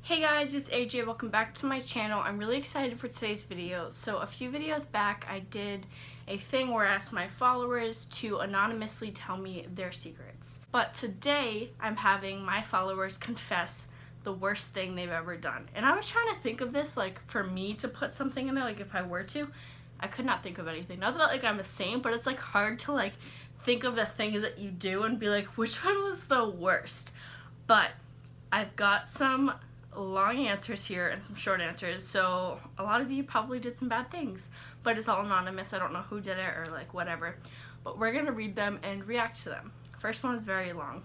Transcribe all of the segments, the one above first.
Hey guys, it's AJ. Welcome back to my channel. I'm really excited for today's video. So a few videos back, I did a thing where I asked my followers to anonymously tell me their secrets. But today, I'm having my followers confess the worst thing they've ever done. And I was trying to think of this, like, for me to put something in there, like, if I were to. I could not think of anything. Not that, like, I'm a saint, but it's, like, hard to, like, think of the things that you do and be like, which one was the worst? But I've got some long answers here and some short answers, so a lot of you probably did some bad things, but it's all anonymous. I don't know who did it or like whatever, but we're gonna read them and react to them. First one is very long.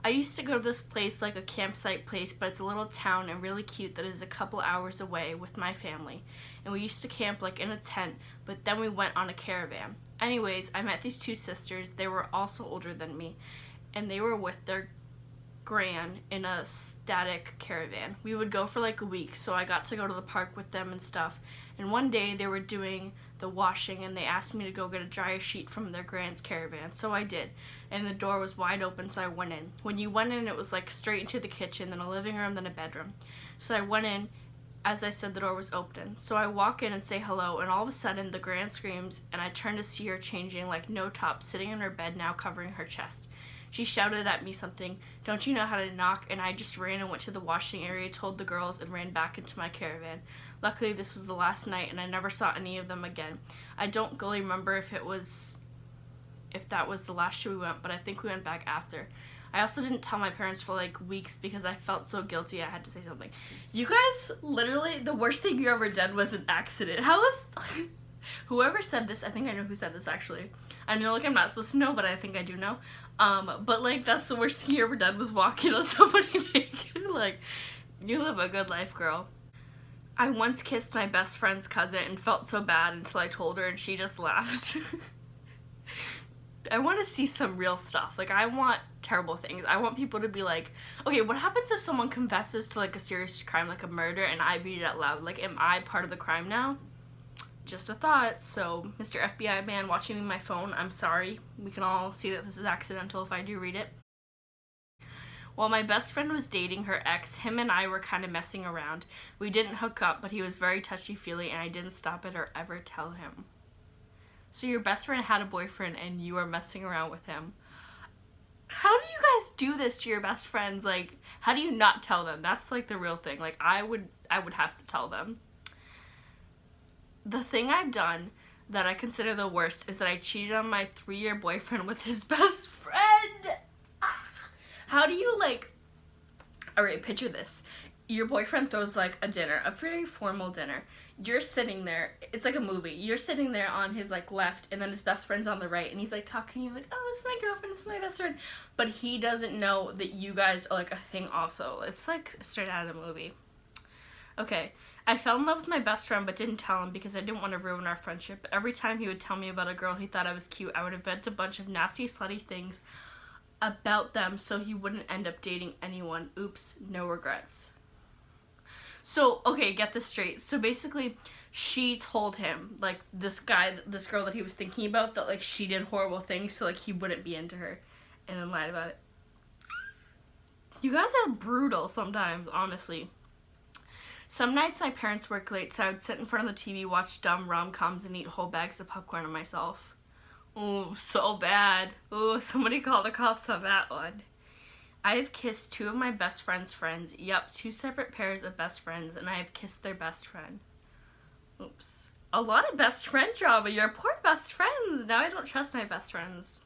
I used to go to this place, like a campsite place, but it's a little town and really cute that is a couple hours away with my family, and we used to camp like in a tent, but then we went on a caravan. Anyways, I met these two sisters. They were also older than me, and they were with their gran in a static caravan. We would go for like a week, so I got to go to the park with them and stuff. And one day they were doing the washing and they asked me to go get a dryer sheet from their gran's caravan, so I did. And the door was wide open, so I went in. When you went in, it was like straight into the kitchen, then a living room, then a bedroom. So I went in. As I said, the door was open. So I walk in and say hello, and all of a sudden the gran screams, and I turn to see her changing, like no top, sitting in her bed now, covering her chest. She shouted at me something, "Don't you know how to knock?" And I just ran and went to the washing area, told the girls, and ran back into my caravan. Luckily, this was the last night, and I never saw any of them again. I don't really remember if that was the last year we went, but I think we went back after. I also didn't tell my parents for like weeks because I felt so guilty I had to say something. You guys, literally, the worst thing you ever did was an accident. How is... Whoever said this, I think I know who said this actually. I know, like, I'm not supposed to know, but I think I do know. But like, that's the worst thing you ever done was walking on somebody naked. Like, you live a good life, girl. I once kissed my best friend's cousin and felt so bad until I told her and she just laughed. I want to see some real stuff. Like, I want terrible things. I want people to be like, okay, what happens if someone confesses to like a serious crime, like a murder, and I read it out loud? Like, am I part of the crime now? Just a thought. So, Mr. FBI man watching my phone, I'm sorry. We can all see that this is accidental if I do read it. While my best friend was dating her ex, him and I were kind of messing around. We didn't hook up, but he was very touchy-feely and I didn't stop it or ever tell him. So your best friend had a boyfriend and you were messing around with him. How do you guys do this to your best friends? Like, how do you not tell them? That's like the real thing. Like, I would have to tell them. The thing I've done that I consider the worst is that I cheated on my 3-year boyfriend with his best friend. How do you, like, alright, picture this. Your boyfriend throws like a dinner, a very formal dinner. You're sitting there, it's like a movie. You're sitting there on his like left and then his best friend's on the right and he's like talking to you like, oh, this is my girlfriend, this is my best friend. But he doesn't know that you guys are like a thing also. It's like straight out of the movie. Okay, I fell in love with my best friend but didn't tell him because I didn't want to ruin our friendship. Every time he would tell me about a girl he thought I was cute, I would invent a bunch of nasty, slutty things about them so he wouldn't end up dating anyone. Oops, no regrets. So, okay, get this straight. So basically, she told him, like, this girl that he was thinking about, that, like, she did horrible things so, like, he wouldn't be into her, and then lied about it. You guys are brutal sometimes, honestly. Some nights my parents work late, so I would sit in front of the TV, watch dumb rom-coms, and eat whole bags of popcorn on myself. Oh, so bad. Oh, somebody call the cops on that one. I have kissed 2 of my best friend's friends. Yep, 2 separate pairs of best friends, and I have kissed their best friend. Oops. A lot of best friend drama. Your poor best friends. Now I don't trust my best friends.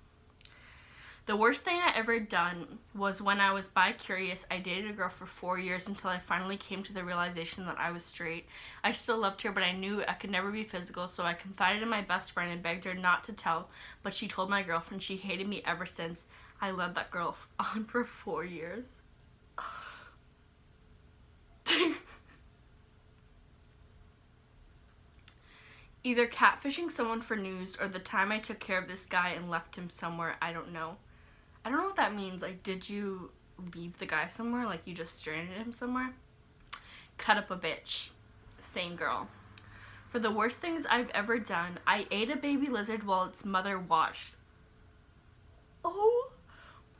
The worst thing I ever done was when I was bi-curious. I dated a girl for 4 years until I finally came to the realization that I was straight. I still loved her, but I knew I could never be physical, so I confided in my best friend and begged her not to tell, but she told my girlfriend. She hated me ever since. I led that girl on for 4 years. Either catfishing someone for news or the time I took care of this guy and left him somewhere. I don't know. I don't know what that means. Like, did you leave the guy somewhere? Like, you just stranded him somewhere? Cut up a bitch. Same girl. For the worst things I've ever done, I ate a baby lizard while its mother watched. Oh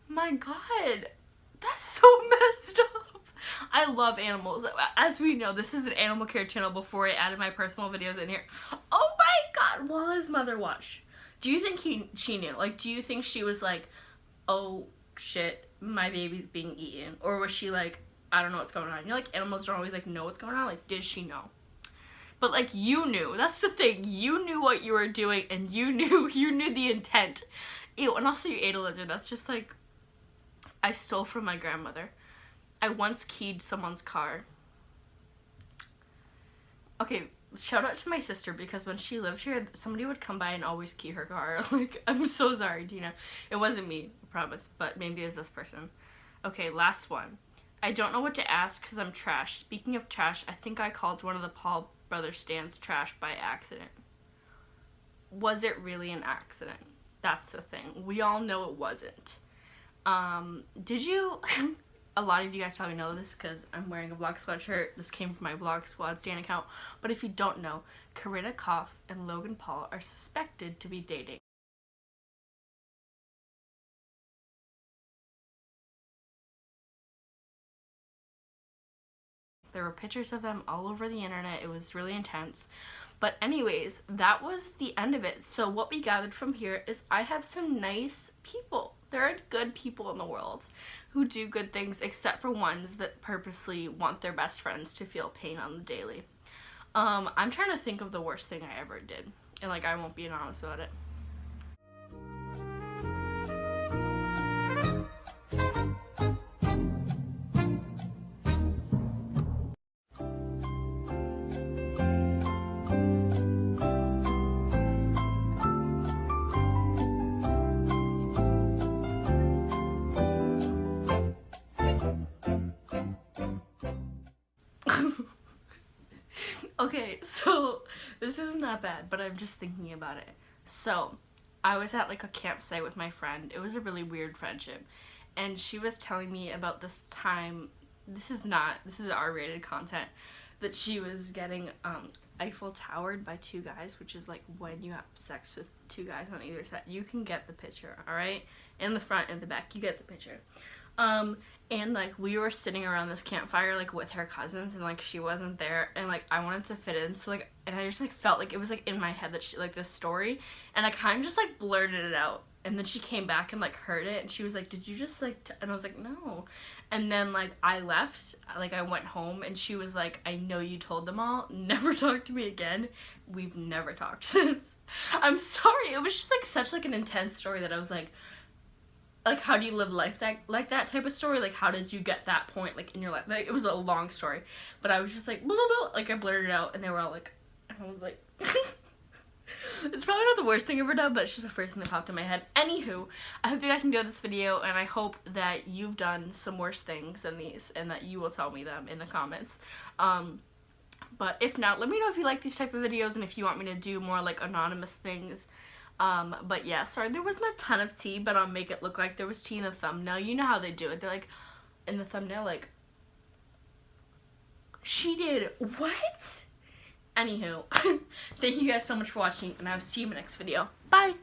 my god. That's so messed up. I love animals. As we know, this is an animal care channel before I added my personal videos in here. Oh my god, while his mother watched. Do you think she knew? Like, do you think she was like, oh shit, my baby's being eaten? Or was she like, I don't know what's going on? You know, like, animals don't always like know what's going on. Like, did she know? But like, you knew. That's the thing. You knew what you were doing, and you knew the intent. Ew, and also you ate a lizard. That's just like, I stole from my grandmother. I once keyed someone's car. Okay, shout out to my sister, because when she lived here, somebody would come by and always key her car. Like, I'm so sorry, Gina. It wasn't me, I promise, but maybe it was this person. Okay, last one. I don't know what to ask because I'm trash. Speaking of trash, I think I called one of the Paul brothers stands trash by accident. Was it really an accident? That's the thing. We all know it wasn't. Did you... A lot of you guys probably know this because I'm wearing a Vlog Squad shirt. This came from my Vlog Squad Stan account. But if you don't know, Corinna Kopf and Logan Paul are suspected to be dating. There were pictures of them all over the internet. It was really intense. But anyways, that was the end of it. So what we gathered from here is I have some nice people. There are good people in the world who do good things, except for ones that purposely want their best friends to feel pain on the daily. I'm trying to think of the worst thing I ever did. And like, I won't be honest about it. Okay, so this isn't that bad, but I'm just thinking about it. So, I was at like a campsite with my friend. It was a really weird friendship. And she was telling me about this time, this is R-rated content, that she was getting Eiffel Towered by two guys, which is like when you have sex with two guys on either side. You can get the picture, alright? In the front and the back, you get the picture. And like, we were sitting around this campfire like with her cousins, and like she wasn't there, and like I wanted to fit in, so like, and I just like felt like it was like in my head that she, like, this story, and I kind of just like blurted it out. And then she came back and like heard it, and she was like, did you just like and I was like, no. And then like I left, like I went home, and she was like, I know you told them all, never talk to me again. We've never talked since. I'm sorry, it was just like such like an intense story that I was like, how do you live life like that type of story? Like, how did you get that point, like, in your life? Like, it was a long story, but I was just like, blah, blah, blah, like, I blurted it out, and they were all like, and I was like, it's probably not the worst thing I've ever done, but it's just the first thing that popped in my head. Anywho, I hope you guys enjoyed this video, and I hope that you've done some worse things than these, and that you will tell me them in the comments. But if not, let me know if you like these type of videos, and if you want me to do more, like, anonymous things. But yeah, sorry, there wasn't a ton of tea, but I'll make it look like there was tea in the thumbnail. You know how they do it. They're like, in the thumbnail, like, she did what? Anywho, thank you guys so much for watching, and I'll see you in my next video. Bye!